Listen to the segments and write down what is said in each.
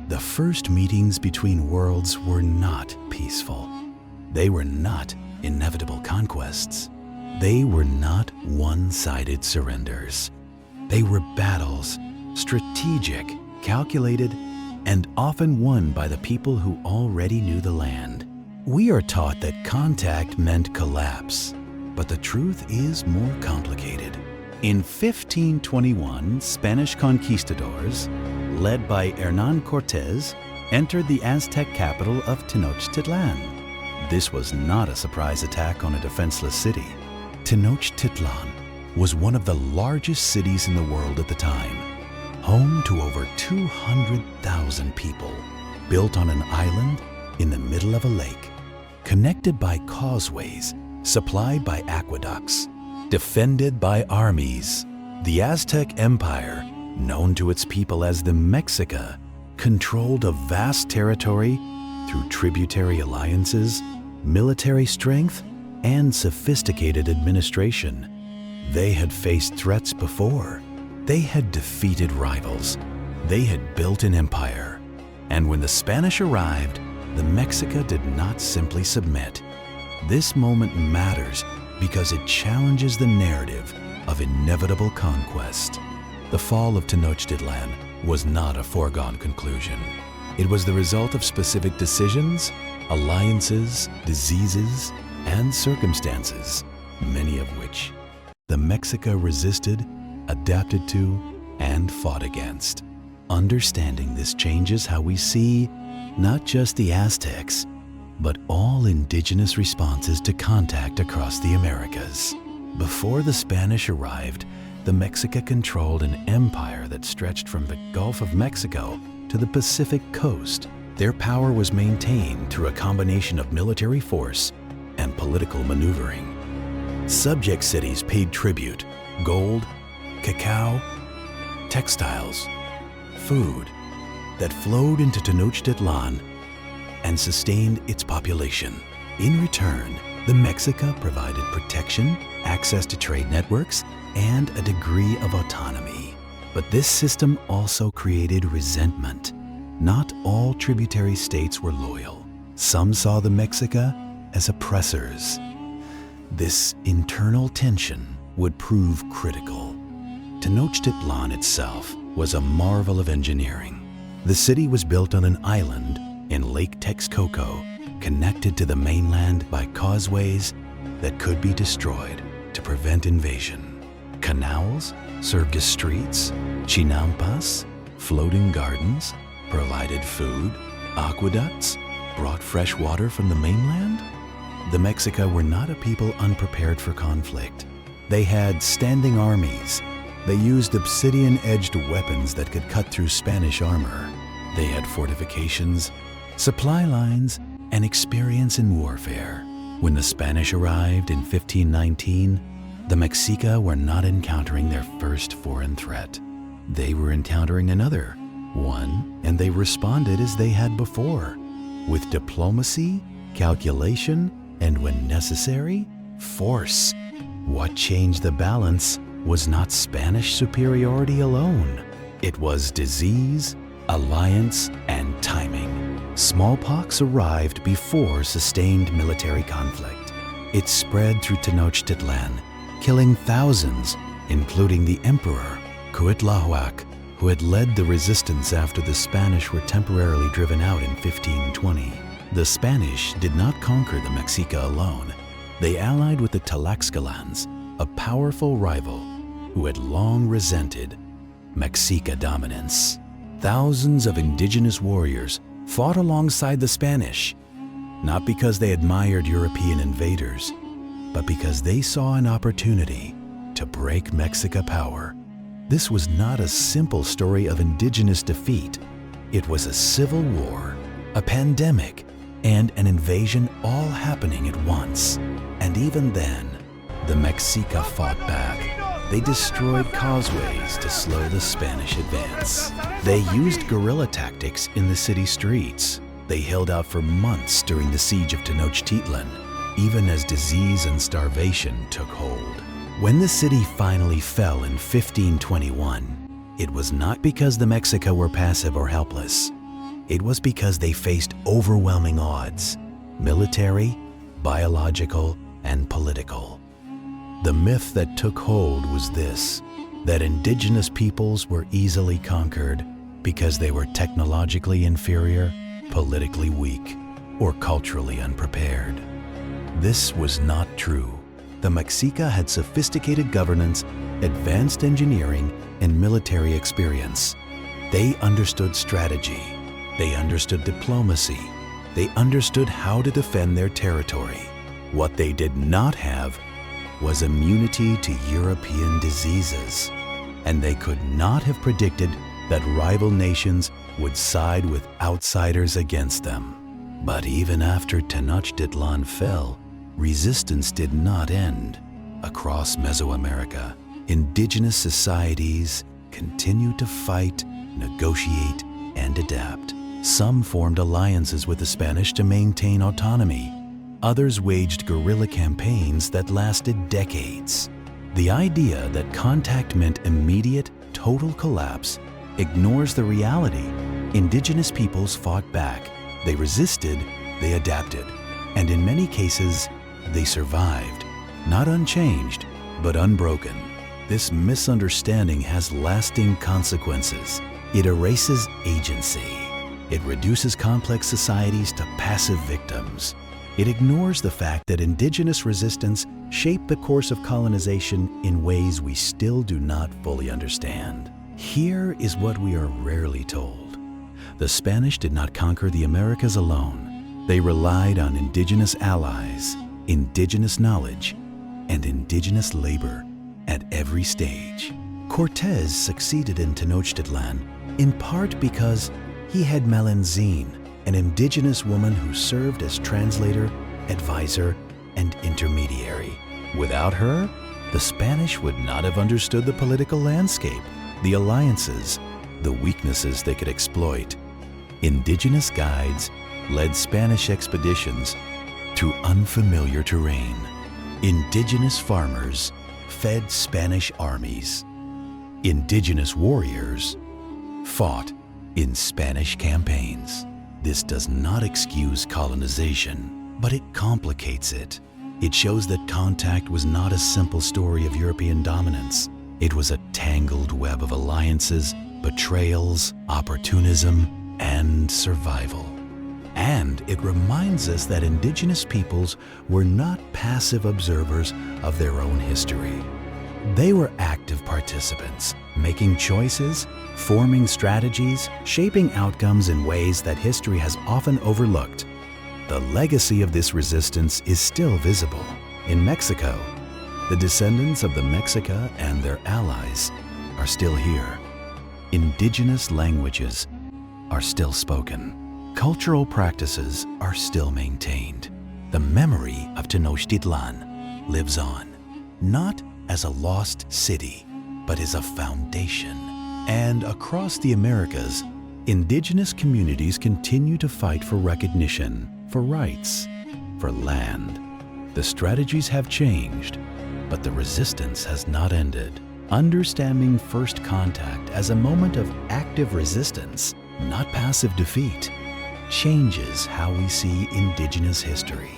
The first meetings between worlds were not peaceful. They were not inevitable conquests. They were not one-sided surrenders. They were battles, strategic, calculated, and often won by the people who already knew the land. We are taught that contact meant collapse, but the truth is more complicated. In 1521, Spanish conquistadors, led by Hernán Cortés, entered the Aztec capital of Tenochtitlan. This was not a surprise attack on a defenseless city. Tenochtitlan was one of the largest cities in the world at the time, home to over 200,000 people, built on an island in the middle of a lake, connected by causeways, supplied by aqueducts, defended by armies. The Aztec Empire, known to its people as the Mexica, controlled a vast territory through tributary alliances, military strength, and sophisticated administration. They had faced threats before. They had defeated rivals. They had built an empire. And when the Spanish arrived, the Mexica did not simply submit. This moment matters because it challenges the narrative of inevitable conquest. The fall of Tenochtitlan was not a foregone conclusion. It was the result of specific decisions, alliances, diseases, and circumstances, many of which the Mexica resisted, adapted to, and fought against. Understanding this changes how we see not just the Aztecs, but all indigenous responses to contact across the Americas. Before the Spanish arrived, the Mexica controlled an empire that stretched from the Gulf of Mexico to the Pacific coast. Their power was maintained through a combination of military force and political maneuvering. Subject cities paid tribute: gold, cacao, textiles, food that flowed into Tenochtitlan and sustained its population. In return, the Mexica provided protection, access to trade networks, and a degree of autonomy. But this system also created resentment. Not all tributary states were loyal. Some saw the Mexica as oppressors. This internal tension would prove critical. Tenochtitlan itself was a marvel of engineering. The city was built on an island in Lake Texcoco, connected to the mainland by causeways that could be destroyed to prevent invasion. Canals served as streets, chinampas, floating gardens, provided food, aqueducts brought fresh water from the mainland. The Mexica were not a people unprepared for conflict. They had standing armies. They used obsidian-edged weapons that could cut through Spanish armor. They had fortifications, supply lines, and experience in warfare. When the Spanish arrived in 1519, the Mexica were not encountering their first foreign threat. They were encountering another one, and they responded as they had before, with diplomacy, calculation, and when necessary, force. What changed the balance was not Spanish superiority alone. It was disease, alliance, and timing. Smallpox arrived before sustained military conflict. It spread through Tenochtitlan, killing thousands, including the Emperor Cuitlahuac, who had led the resistance after the Spanish were temporarily driven out in 1520. The Spanish did not conquer the Mexica alone. They allied with the Tlaxcalans, a powerful rival who had long resented Mexica dominance. Thousands of indigenous warriors fought alongside the Spanish, not because they admired European invaders, but because they saw an opportunity to break Mexica power. This was not a simple story of indigenous defeat. It was a civil war, a pandemic, and an invasion all happening at once. And even then, the Mexica fought back. They destroyed causeways to slow the Spanish advance. They used guerrilla tactics in the city streets. They held out for months during the siege of Tenochtitlan, even as disease and starvation took hold. When the city finally fell in 1521, it was not because the Mexica were passive or helpless. It was because they faced overwhelming odds, military, biological, and political. The myth that took hold was this, that indigenous peoples were easily conquered because they were technologically inferior, politically weak, or culturally unprepared. This was not true. The Mexica had sophisticated governance, advanced engineering, and military experience. They understood strategy. They understood diplomacy. They understood how to defend their territory. What they did not have was immunity to European diseases, and they could not have predicted that rival nations would side with outsiders against them. But even after Tenochtitlan fell, resistance did not end. Across Mesoamerica, indigenous societies continued to fight, negotiate, and adapt. Some formed alliances with the Spanish to maintain autonomy. Others waged guerrilla campaigns that lasted decades. The idea that contact meant immediate, total collapse ignores the reality. Indigenous peoples fought back. They resisted, they adapted, and in many cases, they survived. Not unchanged, but unbroken. This misunderstanding has lasting consequences. It erases agency. It reduces complex societies to passive victims. It ignores the fact that indigenous resistance shaped the course of colonization in ways we still do not fully understand. Here is what we are rarely told. The Spanish did not conquer the Americas alone. They relied on indigenous allies, indigenous knowledge, and indigenous labor at every stage. Cortés succeeded in Tenochtitlan in part because he had Melanzine, an indigenous woman who served as translator, advisor, and intermediary. Without her, the Spanish would not have understood the political landscape, the alliances, the weaknesses they could exploit. Indigenous guides led Spanish expeditions through unfamiliar terrain. Indigenous farmers fed Spanish armies. Indigenous warriors fought in Spanish campaigns. This does not excuse colonization, but it complicates it. It shows that contact was not a simple story of European dominance. It was a tangled web of alliances, betrayals, opportunism, and survival. And it reminds us that indigenous peoples were not passive observers of their own history. They were active participants, making choices, forming strategies, shaping outcomes in ways that history has often overlooked. The legacy of this resistance is still visible. In Mexico, the descendants of the Mexica and their allies are still here. Indigenous languages are still spoken. Cultural practices are still maintained. The memory of Tenochtitlan lives on, not as a lost city, but as a foundation. And across the Americas, indigenous communities continue to fight for recognition, for rights, for land. The strategies have changed, but the resistance has not ended. Understanding first contact as a moment of active resistance, not passive defeat, changes how we see indigenous history.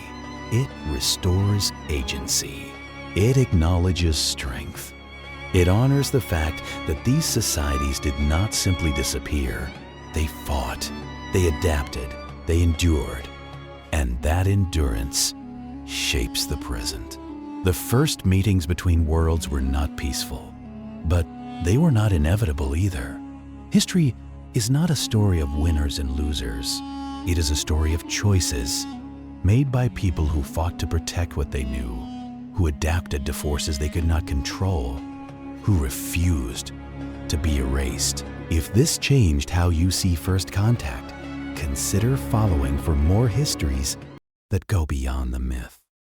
It restores agency. It acknowledges strength. It honors the fact that these societies did not simply disappear. They fought, they adapted, they endured, and that endurance shapes the present. The first meetings between worlds were not peaceful, but they were not inevitable either. History is not a story of winners and losers. It is a story of choices made by people who fought to protect what they knew, who adapted to forces they could not control, who refused to be erased. If this changed how you see first contact, consider following for more histories that go beyond the myth.